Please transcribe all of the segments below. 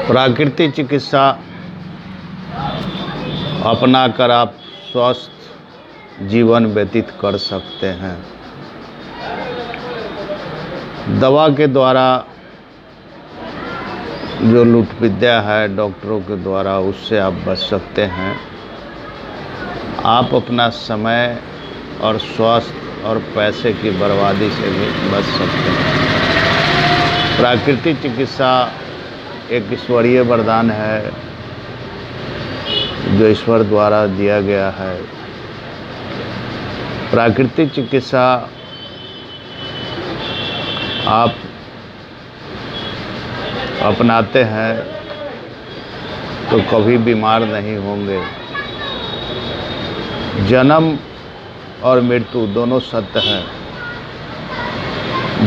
प्राकृतिक चिकित्सा अपनाकर आप स्वस्थ जीवन व्यतीत कर सकते हैं। दवा के द्वारा जो लूट विद्या है डॉक्टरों के द्वारा, उससे आप बच सकते हैं। आप अपना समय और स्वास्थ्य और पैसे की बर्बादी से भी बच सकते हैं। प्राकृतिक चिकित्सा एक ईश्वरीय वरदान है जो ईश्वर द्वारा दिया गया है। प्राकृतिक चिकित्सा आप अपनाते हैं तो कभी बीमार नहीं होंगे। जन्म और मृत्यु दोनों सत्य हैं।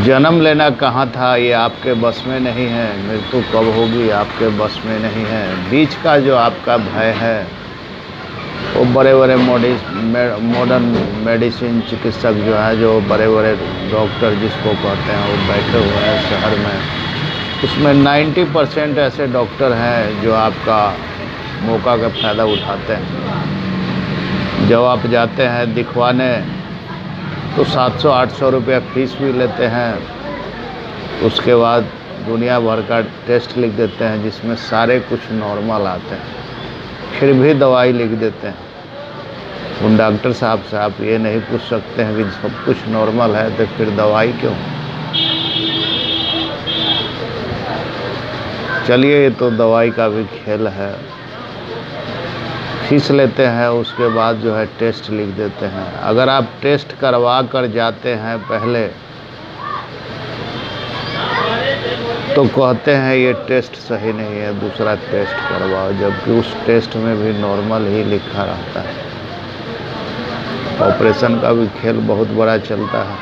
जन्म लेना कहाँ था ये आपके बस में नहीं है, मृत्यु कब होगी आपके बस में नहीं है। बीच का जो आपका भय है वो बड़े बड़े मॉडर्न मेडिसिन चिकित्सक जो है, जो बड़े बड़े डॉक्टर जिसको कहते हैं, वो बैठे हुए हैं शहर में। उसमें 90% ऐसे डॉक्टर हैं जो आपका मौका का फ़ायदा उठाते हैं। जब आप जाते हैं दिखवाने तो 700-800 रुपया फीस भी लेते हैं। उसके बाद दुनिया भर का टेस्ट लिख देते हैं जिसमें सारे कुछ नॉर्मल आते हैं, फिर भी दवाई लिख देते हैं। उन डॉक्टर साहब से आप ये नहीं पूछ सकते हैं कि सब कुछ नॉर्मल है तो फिर दवाई क्यों? चलिए, ये तो दवाई का भी खेल है। फीस लेते हैं, उसके बाद जो है टेस्ट लिख देते हैं। अगर आप टेस्ट करवा कर जाते हैं पहले तो कहते हैं ये टेस्ट सही नहीं है, दूसरा टेस्ट करवाओ, जबकि उस टेस्ट में भी नॉर्मल ही लिखा रहता है। ऑपरेशन का भी खेल बहुत बड़ा चलता है।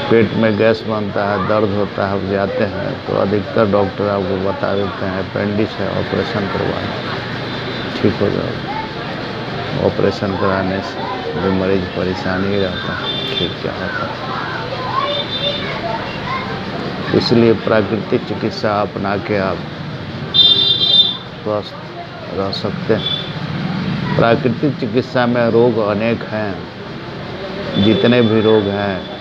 पेट में गैस बनता है, दर्द होता है, आप जाते हैं तो अधिकतर डॉक्टर आपको बता देते हैं अपेंडिक्स है, ऑपरेशन करवाना, ठीक हो जाएगा। ऑपरेशन कराने से जो मरीज परेशान ही रहता है, ठीक क्या होता है। इसलिए प्राकृतिक चिकित्सा अपना के आप स्वस्थ रह सकते हैं। प्राकृतिक चिकित्सा में रोग अनेक हैं। जितने भी रोग हैं,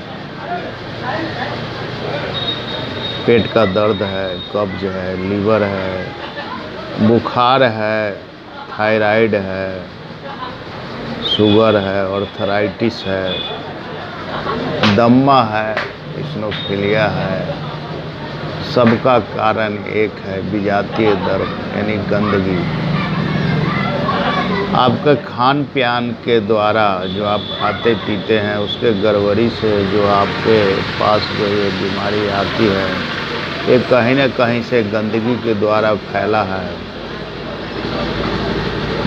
पेट का दर्द है, कब्ज है, लीवर है, बुखार है, थायराइड है, शुगर है, आर्थराइटिस है, दम्मा है, इस्नोफिलिया है, सबका कारण एक है, विजातीय दर्द यानी गंदगी। आपके खान पान के द्वारा जो आप खाते पीते हैं उसके गड़बड़ी से जो आपके पास जो ये बीमारी आती है, ये कहीं न कहीं से गंदगी के द्वारा फैला है।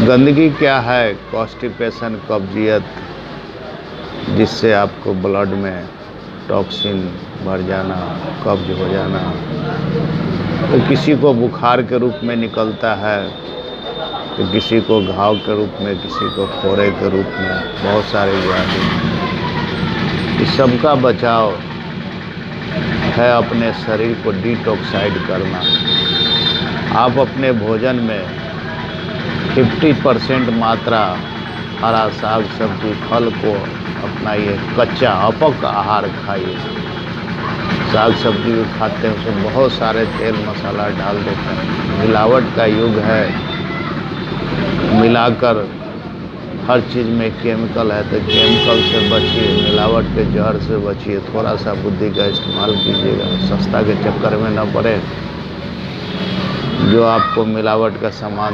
गंदगी क्या है? कॉन्स्टिपेशन, कब्जियत, जिससे आपको ब्लड में टॉक्सिन भर जाना, कब्ज हो जाना। तो किसी को बुखार के रूप में निकलता है, तो किसी को घाव के रूप में, किसी को फोड़े के रूप में, बहुत सारे व्याधि। इस सबका बचाव है अपने शरीर को डिटॉक्साइड करना। आप अपने भोजन में 50% मात्रा हरा साग सब्जी फल को अपनाइए। कच्चा अपक आहार खाइए। साग सब्जी भी खाते हैं, उसमें बहुत सारे तेल मसाला डाल देते हैं। मिलावट का युग है, मिलाकर हर चीज़ में केमिकल है, तो केमिकल से बचिए, मिलावट के जहर से बचिए। थोड़ा सा बुद्धि का इस्तेमाल कीजिएगा, सस्ता के चक्कर में न पड़े। जो आपको मिलावट का सामान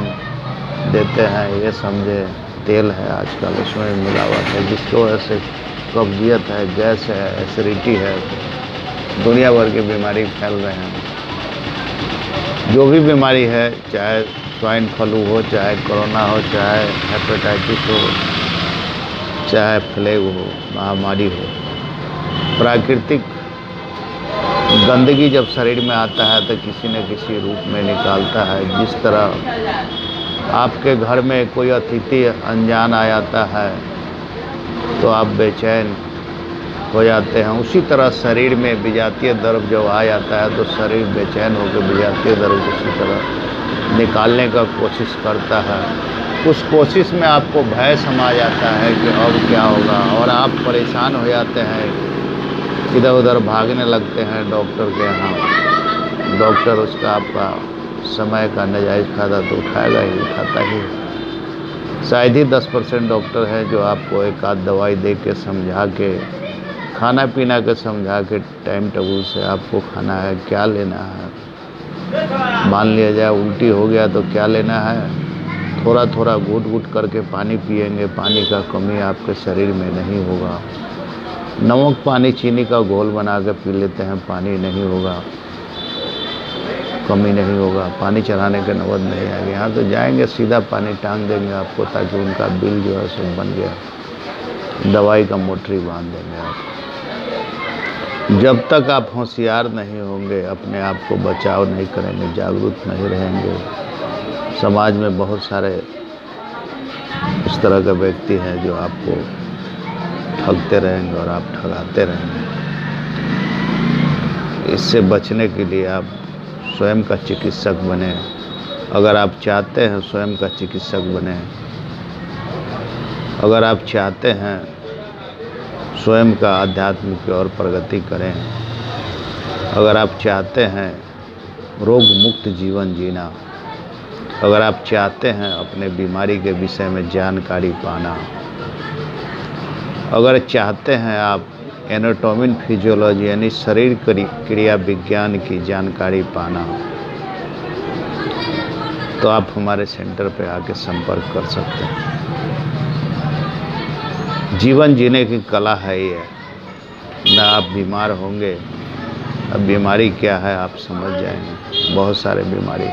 देते हैं ये समझे तेल है, आजकल उसमें मिलावट है, जिसकी वजह से कब्जियत है, गैस है, एसिडिटी है, दुनिया भर की बीमारी फैल रहे हैं। जो भी बीमारी है, चाहे स्वाइन फ्लू हो, चाहे कोरोना हो, चाहे हेपेटाइटिस हो, चाहे प्लेग हो, महामारी हो, प्राकृतिक गंदगी जब शरीर में आता है तो किसी न किसी रूप में निकालता है। जिस तरह आपके घर में कोई अतिथि अनजान आ जाता है तो आप बेचैन हो जाते हैं, उसी तरह शरीर में विजातीय द्रव्य जब आ जाता है तो शरीर बेचैन होकर विजातीय द्रव्य उसी तरह निकालने का कोशिश करता है। उस कोशिश में आपको भय समा जाता है कि अब क्या होगा, और आप परेशान हो जाते हैं, इधर उधर भागने लगते हैं डॉक्टर के यहाँ। डॉक्टर उसका आपका समय का नाजायज़ फ़ायदा तो उठाएगा ही, उठाता ही। शायद ही 10% डॉक्टर है जो आपको एक आध दवाई दे के समझा के, खाना पीना के समझा के, टाइम टेबल से आपको खाना है, क्या लेना है। मान लिया जाए उल्टी हो गया तो क्या लेना है, थोड़ा थोड़ा घूट घूट करके पानी पिएंगे, पानी का कमी आपके शरीर में नहीं होगा। नमक पानी चीनी का घोल बना के पी लेते हैं, पानी नहीं होगा, कमी नहीं होगा, पानी चढ़ाने के नौबत नहीं आएगी। यहाँ तो जाएंगे सीधा पानी टांग देंगे आपको, ताकि उनका बिल जो है सब बन गया, दवाई का मोटरी बांध देंगे आपको। जब तक आप होशियार नहीं होंगे, अपने आप को बचाव नहीं करेंगे, जागरूक नहीं रहेंगे, समाज में बहुत सारे इस तरह के व्यक्ति हैं जो आपको ठगते रहेंगे और आप ठगाते रहेंगे। इससे बचने के लिए आप स्वयं का चिकित्सक बने। अगर आप चाहते हैं स्वयं का चिकित्सक बने, अगर आप चाहते हैं स्वयं का आध्यात्म की ओर प्रगति करें, अगर आप चाहते हैं रोग मुक्त जीवन जीना, अगर आप चाहते हैं अपने बीमारी के विषय में जानकारी पाना, अगर चाहते हैं आप एनाटॉमी फिजियोलॉजी यानी शरीर क्रिया विज्ञान की जानकारी पाना, तो आप हमारे सेंटर पे आके संपर्क कर सकते हैं। जीवन जीने की कला है ये, ना आप बीमार होंगे। अब बीमारी क्या है आप समझ जाएंगे। बहुत सारे बीमारी,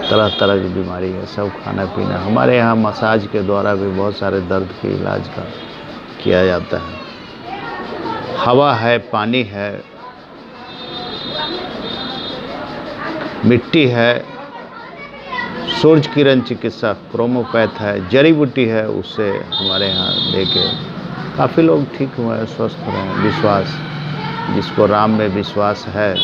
तरह तरह की बीमारी है, सब खाना पीना। हमारे यहाँ मसाज के द्वारा भी बहुत सारे दर्द के इलाज का किया जाता है। हवा है, पानी है, मिट्टी है, सूरज किरण चिकित्सा क्रोमोपैथ है, जड़ी बूटी है, उससे हमारे यहाँ लेके काफ़ी लोग ठीक हुए हैं, स्वस्थ हो रहे हैं। विश्वास, जिसको राम में विश्वास है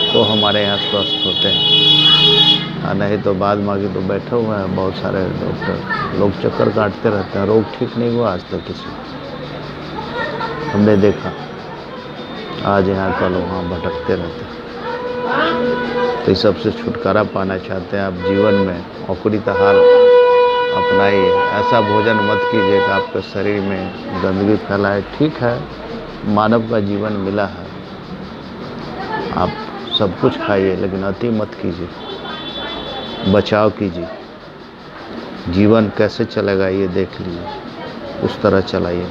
तो हमारे यहाँ स्वस्थ होते हैं, नहीं तो बाद मांगी तो बैठे हुए हैं बहुत सारे डॉक्टर। लोग चक्कर काटते रहते हैं, रोग ठीक नहीं हुआ आज तक किसी, हमने देखा। आज यहाँ कल वहाँ भटकते रहते हैं। तो इस सबसे छुटकारा पाना चाहते हैं आप, जीवन में औकड़ित आहार अपनाइए। ऐसा भोजन मत कीजिए कि आपके शरीर में गंदगी फैलाए। ठीक है, मानव का जीवन मिला है, आप सब कुछ खाइए, लेकिन अति मत कीजिए, बचाव कीजिए। जीवन कैसे चलेगा ये देख लीजिए, उस तरह चलाइए।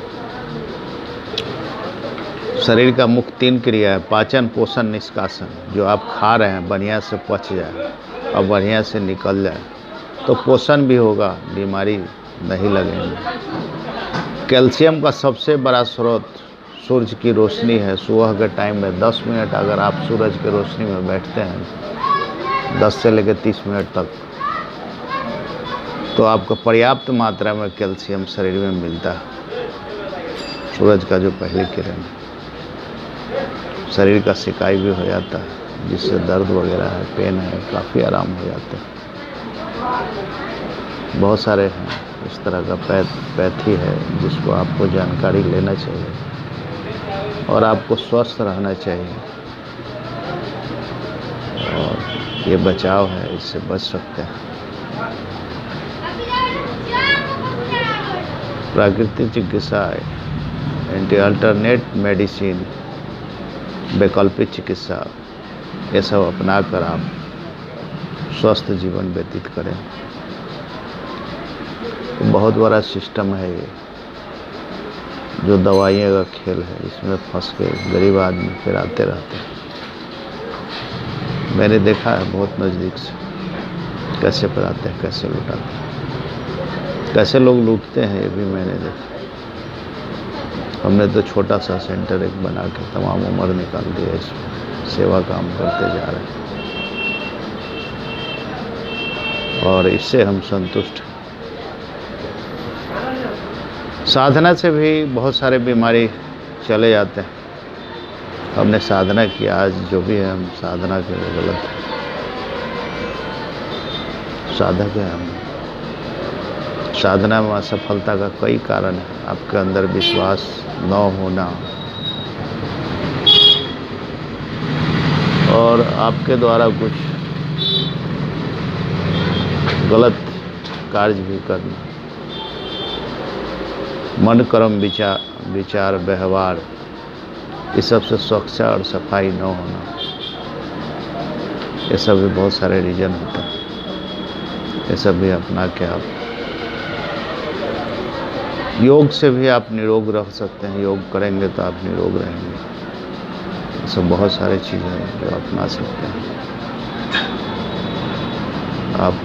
शरीर का मुख्य 3 क्रिया है, पाचन, पोषण, निष्कासन। जो आप खा रहे हैं बढ़िया से पच जाए और बढ़िया से निकल जाए तो पोषण भी होगा, बीमारी नहीं लगेगी। कैल्शियम का सबसे बड़ा स्रोत सूरज की रोशनी है। सुबह के टाइम में 10 मिनट अगर आप सूरज की रोशनी में बैठते हैं, 10 से लेकर 30 मिनट तक, तो आपको पर्याप्त मात्रा में कैल्शियम शरीर में मिलता है। सूरज का जो पहली किरण है, शरीर का सिकाई भी हो जाता है, जिससे दर्द वगैरह है, पेन है, काफ़ी आराम हो जाता है। बहुत सारे हैं इस तरह का पैथी है जिसको आपको जानकारी लेना चाहिए और आपको स्वस्थ रहना चाहिए। और ये बचाव है, इससे बच सकते हैं। प्राकृतिक चिकित्सा, एंटी अल्टरनेट मेडिसिन, वैकल्पिक चिकित्सा, ये सब अपना कर आप स्वस्थ जीवन व्यतीत करें। बहुत बड़ा सिस्टम है ये, जो दवाइयों का खेल है, इसमें फंस के गरीब आदमी फिर आते रहते हैं। मैंने देखा है बहुत नज़दीक से, कैसे पढ़ाते हैं, कैसे लुटाते हैं, कैसे लोग लूटते हैं, ये भी मैंने देखा। हमने तो छोटा सा सेंटर एक बना के तमाम उम्र निकाल दिया, इसमें सेवा काम करते जा रहे हैं और इससे हम संतुष्ट हैं। साधना से भी बहुत सारे बीमारी चले जाते हैं। हमने साधना किया, आज जो भी है हम साधना के गलत साधक है। हम साधना में असफलता का कई कारण है। आपके अंदर विश्वास न होना और आपके द्वारा कुछ गलत कार्य भी करना, मन कर्म विचार व्यवहार, इस सब से स्वच्छता और सफाई न होना, ये सब भी बहुत सारे रीजन होते हैं। ये सब भी अपना के आप योग से भी आप निरोग रह सकते हैं। योग करेंगे तो आप निरोग रहेंगे। ये सब बहुत सारी चीज़ें हैं जो अपना सकते हैं। आप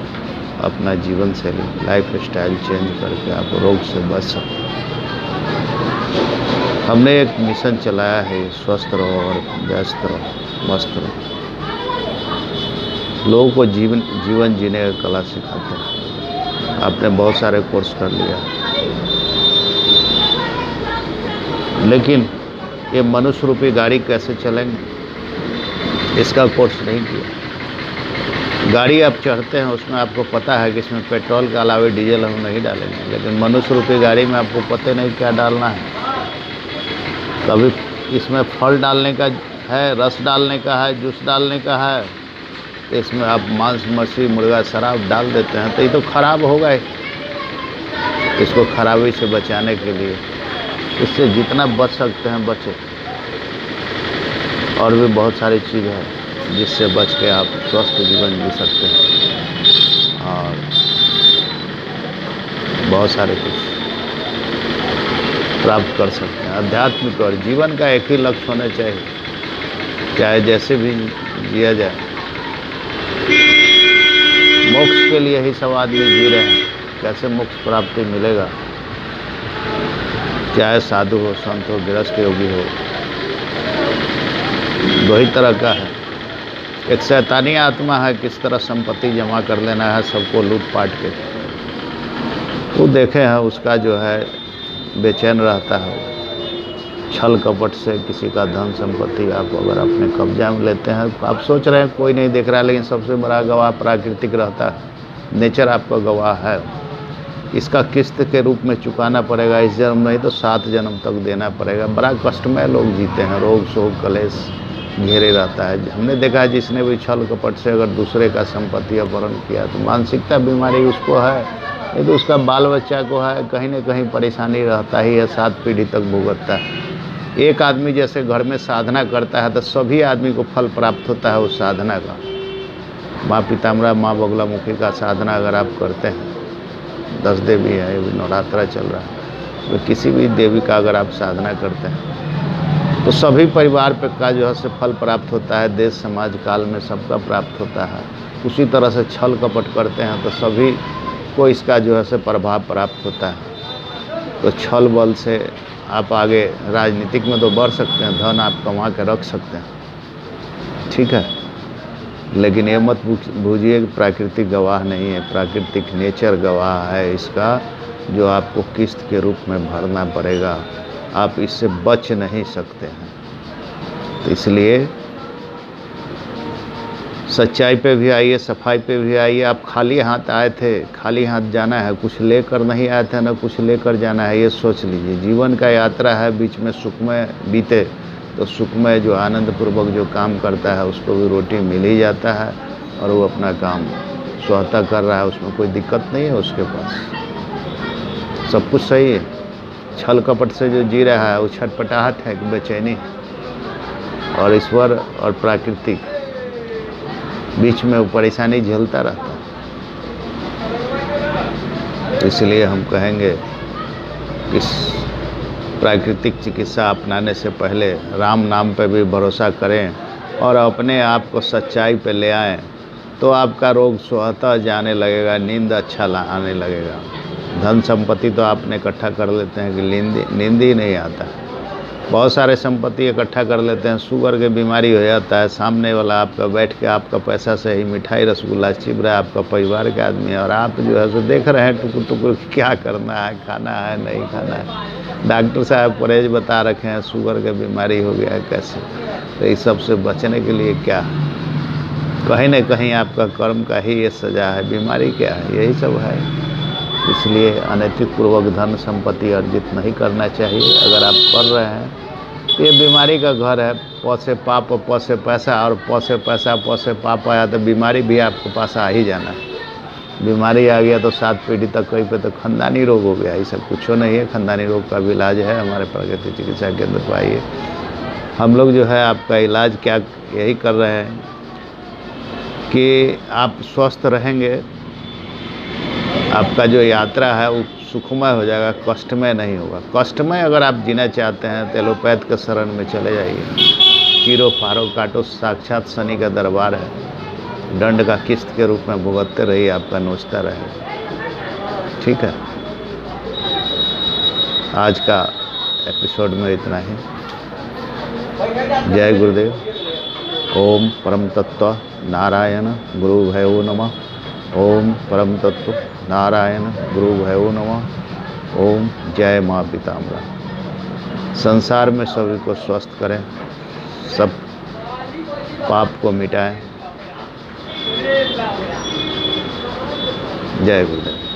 अपना जीवन शैली, लाइफ स्टाइल चेंज करके आप रोग से बच सकते हैं। हमने एक मिशन चलाया है, स्वस्थ रहो और व्यस्त रहो, मस्त रहो। लोगों को जीवन जीने का कला सिखाते हैं। आपने बहुत सारे कोर्स कर लिया, लेकिन ये मनुष्य रूपी गाड़ी कैसे चलेंगे, इसका कोर्स नहीं किया। गाड़ी आप चढ़ते हैं, उसमें आपको पता है कि इसमें पेट्रोल के अलावा डीजल हम नहीं डालेंगे, लेकिन मनुष्य रूपी गाड़ी में आपको पता नहीं क्या डालना है। कभी इसमें फल डालने का है, रस डालने का है, जूस डालने का है, तो इसमें आप मांस मछली मुर्गा शराब डाल देते हैं, तो ये तो खराब होगा ही। इसको खराबी से बचाने के लिए इससे जितना बच सकते हैं बचें। और भी बहुत सारी चीज़ है जिससे बच के आप स्वस्थ जीवन जी सकते हैं और बहुत सारे कुछ प्राप्त कर सकते हैं। आध्यात्मिक और जीवन का एक ही लक्ष्य होना चाहिए, चाहे जैसे भी जिया जाए। मोक्ष के लिए ही सब आदमी जी रहे हैं। कैसे मोक्ष प्राप्ति मिलेगा, चाहे साधु हो, संत हो, गृहस्थ योगी हो, दो ही तरह का है। एक शैतानी आत्मा है, किस तरह संपत्ति जमा कर लेना है सबको लूट पाट के, वो देखे हैं। उसका जो है बेचैन रहता है। छल कपट से किसी का धन संपत्ति आप अगर अपने कब्जा में लेते हैं, तो आप सोच रहे हैं कोई नहीं देख रहा है, लेकिन सबसे बड़ा गवाह प्राकृतिक रहता है। नेचर आपका गवाह है। इसका किस्त के रूप में चुकाना पड़ेगा। इस जन्म नहीं तो 7 जन्म तक देना पड़ेगा। बड़ा कष्टमय लोग जीते हैं। रोग शोक कलेश घेरे रहता है। हमने देखा है जिसने भी छल कपट से अगर दूसरे का संपत्ति अपहरण किया तो मानसिकता बीमारी उसको है, नहीं तो उसका बाल बच्चा को है, कहीं न कहीं परेशानी रहता ही है, 7 पीढ़ी तक भुगतता है। एक आदमी जैसे घर में साधना करता है तो सभी आदमी को फल प्राप्त होता है उस साधना का। माँ पीताम्बरा, माँ बगलामुखी का साधना अगर आप करते हैं, 10 देवी है, अभी नवरात्रा चल रहा है, तो किसी भी देवी का अगर आप साधना करते हैं तो सभी परिवार पे का जो है से फल प्राप्त होता है। देश समाज काल में सबका प्राप्त होता है। उसी तरह से छल कपट करते हैं तो सभी को इसका जो है से प्रभाव प्राप्त होता है। तो छल बल से आप आगे राजनीतिक में तो बढ़ सकते हैं, धन आप कमा के रख सकते हैं, ठीक है, लेकिन ये मत भूलिए कि प्राकृतिक गवाह नहीं है। प्राकृतिक नेचर गवाह है इसका, जो आपको किस्त के रूप में भरना पड़ेगा। आप इससे बच नहीं सकते हैं। तो इसलिए सच्चाई पे भी आइए, सफाई पे भी आइए। आप खाली हाथ आए थे, खाली हाथ जाना है, कुछ लेकर नहीं आए थे, ना कुछ लेकर जाना है, ये सोच लीजिए। जीवन का यात्रा है, बीच में सुखमय बीते तो सुखमय जो आनंदपूर्वक जो काम करता है उसको भी रोटी मिल ही जाता है और वो अपना काम स्वतः कर रहा है, उसमें कोई दिक्कत नहीं है उसके पास, सब कुछ सही है। छल कपट से जो जी रहा है वो छटपटाहट है कि बेचैनी है, और ईश्वर और प्राकृतिक बीच में वो परेशानी झेलता रहता है। इसलिए हम कहेंगे इस प्राकृतिक चिकित्सा अपनाने से पहले राम नाम पे भी भरोसा करें और अपने आप को सच्चाई पे ले आएं, तो आपका रोग स्वतः जाने लगेगा, नींद अच्छा आने लगेगा। धन संपत्ति तो आपने इकट्ठा कर लेते हैं कि नींद ही नहीं आता। बहुत सारे संपत्ति इकट्ठा कर लेते हैं, शुगर की बीमारी हो जाता है, सामने वाला आपका बैठ के आपका पैसा से ही मिठाई रसगुल्ला चिप रहा है, आपका परिवार के आदमी है, और आप जो है सो देख रहे हैं टुकुर टुकुर क्या करना है, खाना है नहीं खाना है। डॉक्टर साहब परहेज बता रखे हैं, शुगर की बीमारी हो गया है, कैसे। तो इस सब से बचने के लिए क्या है, कहीं न कहीं आपका कर्म का ही ये सज़ा है, बीमारी क्या है, यही सब है। इसलिए अनैतिक पूर्वक धन संपत्ति अर्जित नहीं करना चाहिए। अगर आप कर रहे हैं तो ये बीमारी का घर है। प से पाप, प से पैसा, और प से पैसा, प से पाप आया तो बीमारी भी आपके पास आ ही जाना है। बीमारी आ गया तो 7 पीढ़ी तक कहीं पे तो खानदानी रोग हो गया। ये सब कुछ नहीं है, खानदानी रोग का भी इलाज है हमारे प्राकृतिक चिकित्सा केंद्र पर आइए। हम लोग जो है आपका इलाज क्या यही कर रहे हैं कि आप स्वस्थ रहेंगे, आपका जो यात्रा है वो सुखमय हो जाएगा, कष्टमय नहीं होगा। कष्टमय अगर आप जीना चाहते हैं तो एलोपैथ के शरण में चले जाइए। कीरो फारो काटो साक्षात शनि का दरबार है, दंड का किस्त के रूप में भुगतते रहिए, आपका नोचता रहे। ठीक है, आज का एपिसोड में इतना ही। जय गुरुदेव। ओम परम तत्व नारायण गुरु भयो नमः। ओम परम तत्व नारायण गुरु भयो नमः। ओम जय माँ पिताम्बरा। संसार में सभी को स्वस्थ करें, सब पाप को मिटाएं। जय गुरुदेव।